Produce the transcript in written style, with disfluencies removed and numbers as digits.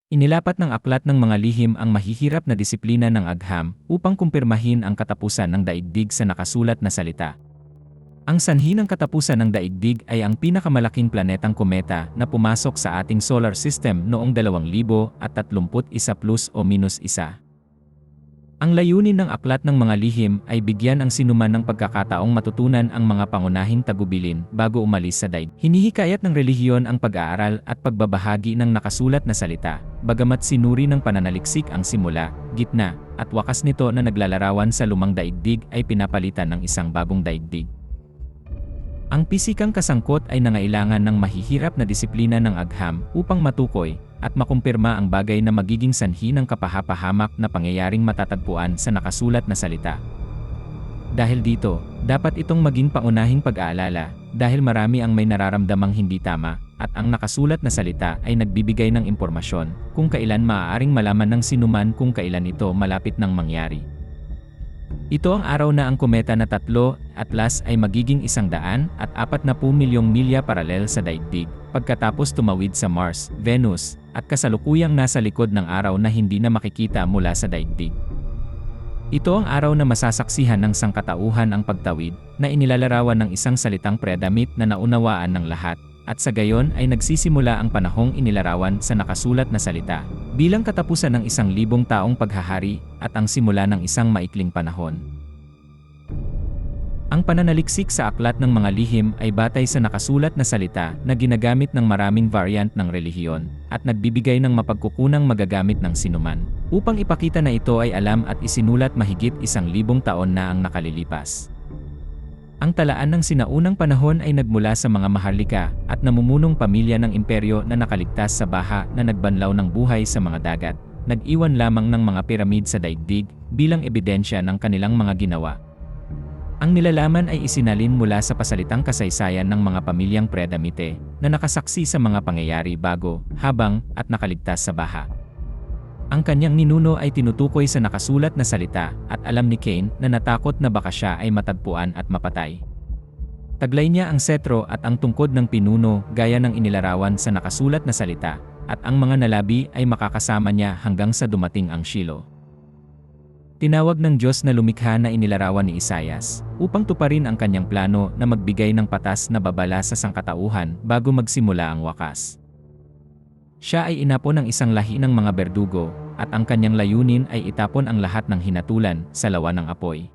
Inilapat ng aklat ng mga lihim ang mahihirap na disiplina ng agham upang kumpirmahin ang katapusan ng daigdig sa nakasulat na salita. Ang sanhi ng katapusan ng daigdig ay ang pinakamalaking planetang kometa na pumasok sa ating solar system noong 2031 plus o minus 1. Ang layunin ng aklat ng mga lihim ay bigyan ang sinuman ng pagkakataong matutunan ang mga pangunahing tagubilin bago umalis sa daigdig. Hinihikayat ng relihiyon ang pag-aaral at pagbabahagi ng nakasulat na salita, bagamat sinuri ng pananaliksik ang simula, gitna, at wakas nito na naglalarawan sa lumang daigdig ay pinapalitan ng isang bagong daigdig. Ang pisikang kasangkot ay nangailangan ng mahihirap na disiplina ng agham upang matukoy at makumpirma ang bagay na magiging sanhi ng kapahapahamak na pangyayaring matatagpuan sa nakasulat na salita. Dahil dito, dapat itong maging paunahing pag-aalala dahil marami ang may nararamdamang hindi tama at ang nakasulat na salita ay nagbibigay ng impormasyon kung kailan maaaring malaman ng sinuman kung kailan ito malapit ng mangyari. Ito ang araw na ang kometa na 3 Atlas ay magiging 140 milyong milya paralel sa daigdig, pagkatapos tumawid sa Mars, Venus, at kasalukuyang nasa likod ng araw na hindi na makikita mula sa daigdig. Ito ang araw na masasaksihan ng sangkatauhan ang pagtawid, na inilalarawan ng isang salitang predamit na naunawaan ng lahat, at sa gayon ay nagsisimula ang panahong inilarawan sa nakasulat na salita, bilang katapusan ng 1,000 taong paghahari at ang simula ng isang maikling panahon. Ang pananaliksik sa aklat ng mga lihim ay batay sa nakasulat na salita na ginagamit ng maraming variant ng relihiyon at nagbibigay ng mapagkukunang magagamit ng sinuman upang ipakita na ito ay alam at isinulat mahigit 1,000 taon na ang nakalilipas. Ang talaan ng sinaunang panahon ay nagmula sa mga maharlika at namumunong pamilya ng imperyo na nakaligtas sa baha na nagbanlaw ng buhay sa mga dagat, nag-iwan lamang ng mga piramid sa daigdig bilang ebidensya ng kanilang mga ginawa. Ang nilalaman ay isinalin mula sa pasalitang kasaysayan ng mga pamilyang predamite na nakasaksi sa mga pangyayari bago, habang, at nakaligtas sa baha. Ang kanyang ninuno ay tinutukoy sa nakasulat na salita at alam ni Cain na natakot na baka siya ay matagpuan at mapatay. Taglay niya ang setro at ang tungkod ng pinuno gaya ng inilarawan sa nakasulat na salita at ang mga nalabi ay makakasama niya hanggang sa dumating ang Shiloh. Tinawag ng Diyos na lumikha na inilarawan ni Isaias upang tuparin ang kanyang plano na magbigay ng patas na babala sa sangkatauhan bago magsimula ang wakas. Siya ay inapon ng isang lahi ng mga berdugo, at ang kanyang layunin ay itapon ang lahat ng hinatulan sa lawa ng apoy.